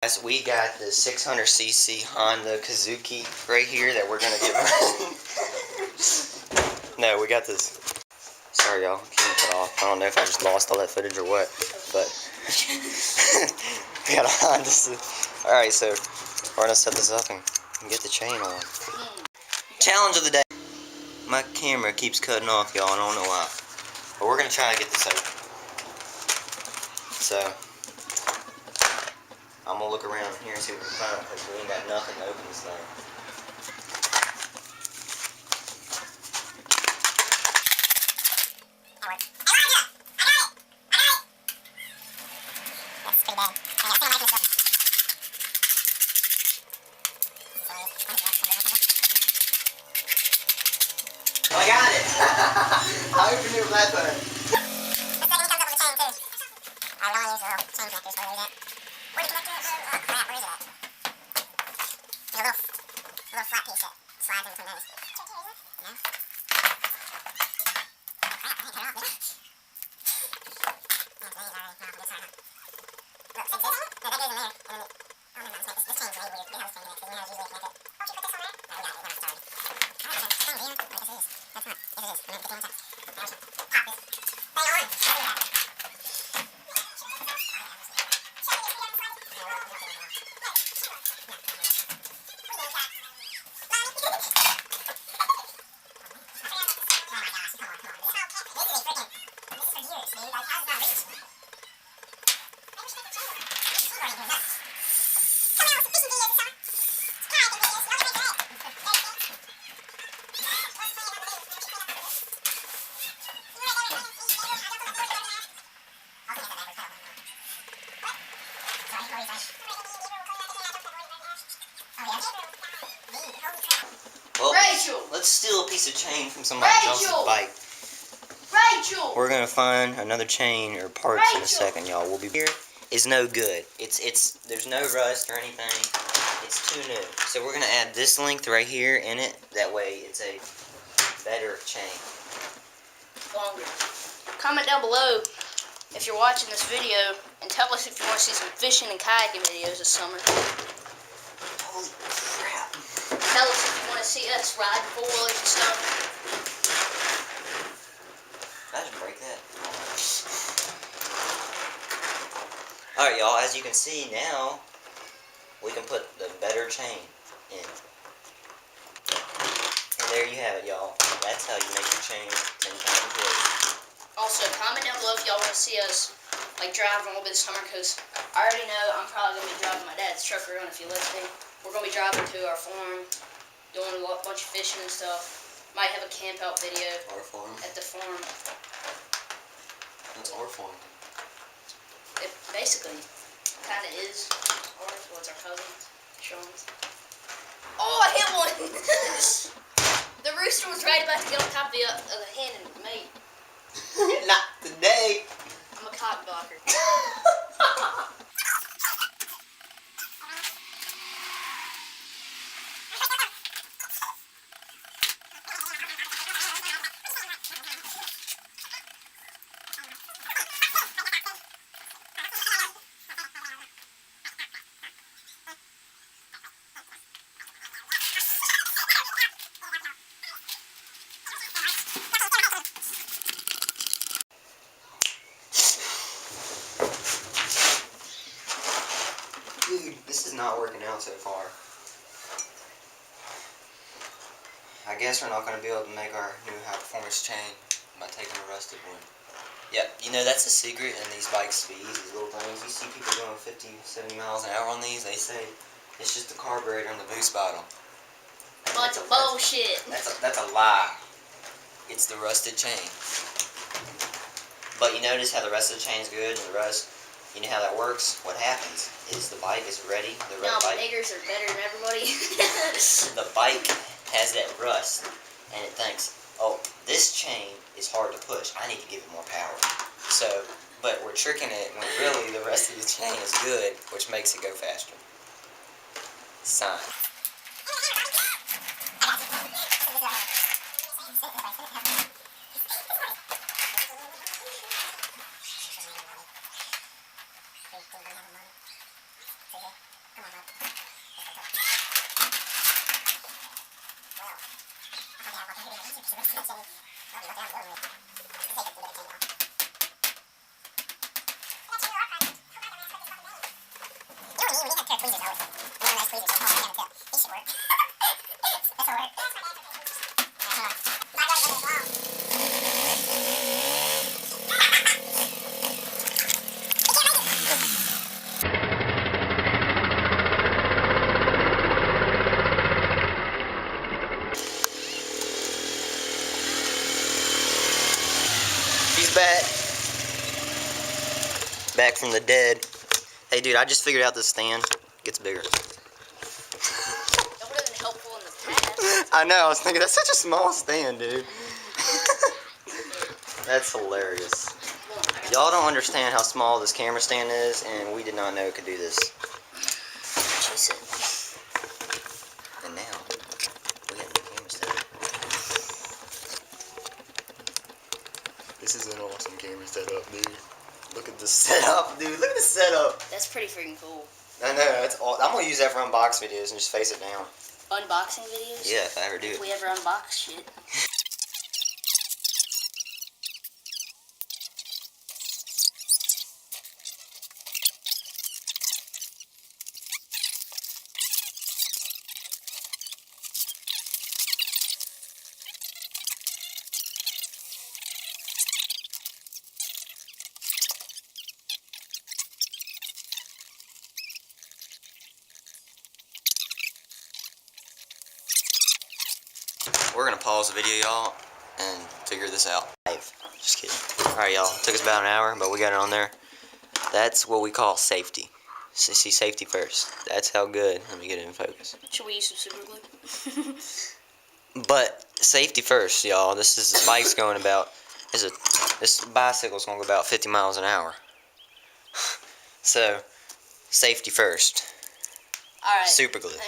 As we got the 600cc Honda Kazuki right here that we're gonna get. No, we got this. Sorry, y'all. Can't cut off. I don't know if I just lost all that footage or what, but we got a Honda. All right, so we're gonna set this up and get the chain on. Challenge of the day. My camera keeps cutting off, y'all. I don't know why, but we're gonna try to get this open. So I'm gonna look around here and see what we can find because we ain't got nothing to open this thing. Oh, I got it! I opened it with that button. The second comes up with a chain too. I don't use the little chain connectors for that. Where the connector is? Oh crap, where is it at? There's a little flat piece that slides in between those. No? Oh crap, I can't cut it off, did I? Yeah, these already cut off. Look, see this? No, that goes in there. And then oh, never mind. This chain's way weird. We have this chain connected. We know how to usually connect it. Oh, you put this on there? No, we got it. We're not started. Alright, so this thing here. Wait, this is. That's not. Yes, it is. I'm gonna put the one on top. Now we should pop this thing on. Let's do that. Well, Rachel, let's steal a piece of chain from somebody else's bike. Rachel, we're gonna find another chain or parts in a second, y'all. We'll be here. Is no good. There's no rust or anything. It's too new. So we're gonna add this length right here in it. That way, it's a better chain. Longer. Comment down below if you're watching this video and tell us if you want to see some fishing and kayaking videos this summer. Holy crap. Tell us if you want to see us ride four-wheelers and stuff. Did I just break that? Alright, y'all, as you can see now, we can put the better chain in. And there you have it, y'all. That's how you make your chain 10 times worse. Also, comment down below if y'all want to see us driving a little bit this summer, because I already know I'm probably going to be driving my dad's truck around if you let me. We're going to be driving to our farm, doing a bunch of fishing and stuff. Might have a camp out video. Our farm? At the farm. That's our farm. It basically kind of is ours. Well, it's our cousin's. Sean's. Oh, I hit one! The rooster was right about to get on top of the hen and mate. Not today. I'm a cock blocker. Dude, this is not working out so far. I guess we're not going to be able to make our new high-performance chain by taking a rusted one. Yep, you know that's a secret in these bike speeds, these little things. You see people going 50, 70 miles an hour on these, they say it's just the carburetor and the boost bottle. Bunch of bullshit. That's a lie. It's the rusted chain. But you notice how the rest of the chain's good and the rust. You know how that works? What happens is the bike is ready. No, niggers are better than everybody. The bike has that rust, and it thinks, oh, this chain is hard to push. I need to give it more power. So, but we're tricking it when really the rest of the chain is good, which makes it go faster. Sign. He's back. Back from the dead. Hey dude, I just figured out this stand gets bigger. That would have been helpful in the past. I know, I was thinking, that's such a small stand, dude. That's hilarious. Y'all don't understand how small this camera stand is, and we did not know it could do this. Jesus. And now, we have the camera stand. This is an awesome camera setup, dude. Look at this setup, dude. Look at this setup. That's pretty freaking cool. I know, that's all. I'm gonna use that for unbox videos and just face it down. Unboxing videos? Yeah, if I ever do it. If we ever unbox shit. We're gonna pause the video, y'all, and figure this out. Just kidding. Alright, y'all. Took us about an hour, but we got it on there. That's what we call safety. See, safety first. That's how good. Let me get it in focus. Should we use some super glue? But safety first, y'all. This bike's going about. This bicycle's gonna go about 50 miles an hour. So, safety first. Alright. Super glue.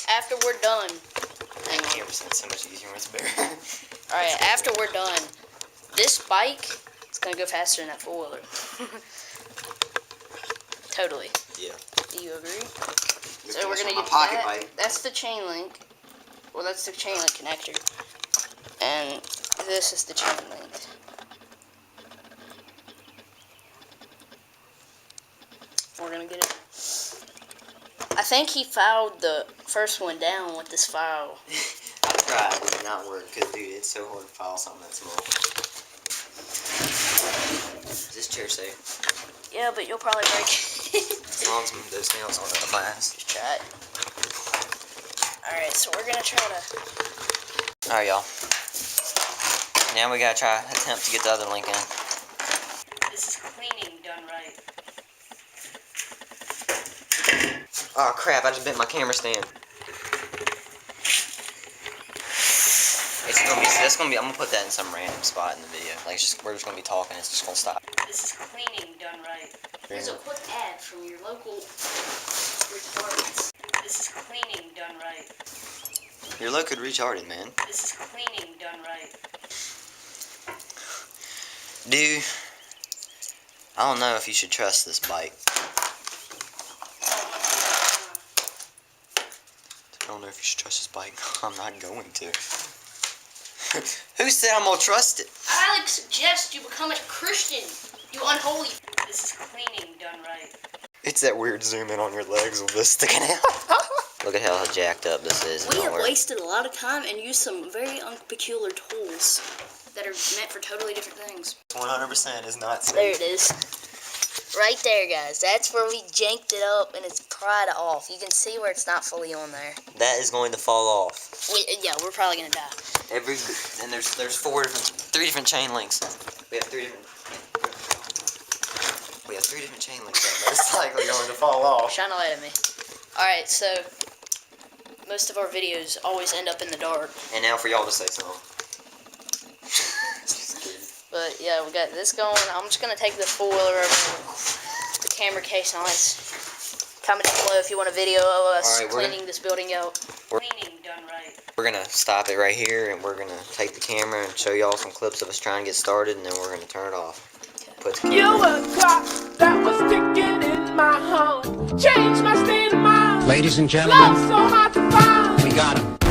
After we're done. Hang on. Camera's so much easier when it's bigger. Alright, after we're done, this bike is gonna go faster than that four-wheeler. Totally. Yeah. Do you agree? So we're gonna use pocket that. bike. That's the chain link. Well, that's the chain link connector. And this is the chain link. We're gonna get it. I think he filed the first one down with this file. I tried, it did not work, because dude, it's so hard to file something that small. Is this chair safe? Yeah, but you'll probably break it. As long as those nails aren't on the glass. Just try it. Alright, so we're gonna try to... Alright, y'all. Now we gotta attempt to get the other link in. This is cleaning done right. Oh crap, I just bent my camera stand. I'm gonna put that in some random spot in the video. Like, we're just gonna be talking, it's just gonna stop. This is cleaning done right. Here's a quick ad from your local retardants. This is cleaning done right. Your local retarded, man. This is cleaning done right. Dude, I don't know if you should trust this bike. I don't know if you should trust this bike. I'm not going to. Who said I'm gonna trust it? I suggest you become a Christian, you unholy. This is cleaning done right. It's that weird zoom in on your legs with this sticking out. Look at how jacked up this is. We have wasted a lot of time and used some very peculiar tools that are meant for totally different things. 100% is not safe. There it is. Right there, guys. That's where we janked it up and it's pried off. You can see where it's not fully on there. That is going to fall off. Yeah, we're probably gonna die. And there's three different chain links. We have three different chain links. It's likely going to fall off. Shine a light at me. All right, so most of our videos always end up in the dark. And now for y'all to say something. But yeah, we got this going. I'm just gonna take the four-wheeler over the camera case and all that. Comment down below if you want a video of us cleaning this building out. Cleaning done right. We're gonna stop it right here, and we're gonna take the camera and show y'all some clips of us trying to get started, and then we're gonna turn it off. Okay. You a clock that was ticking in my home. Changed my state of mind. Ladies and gentlemen, Love so hard to find. we got him.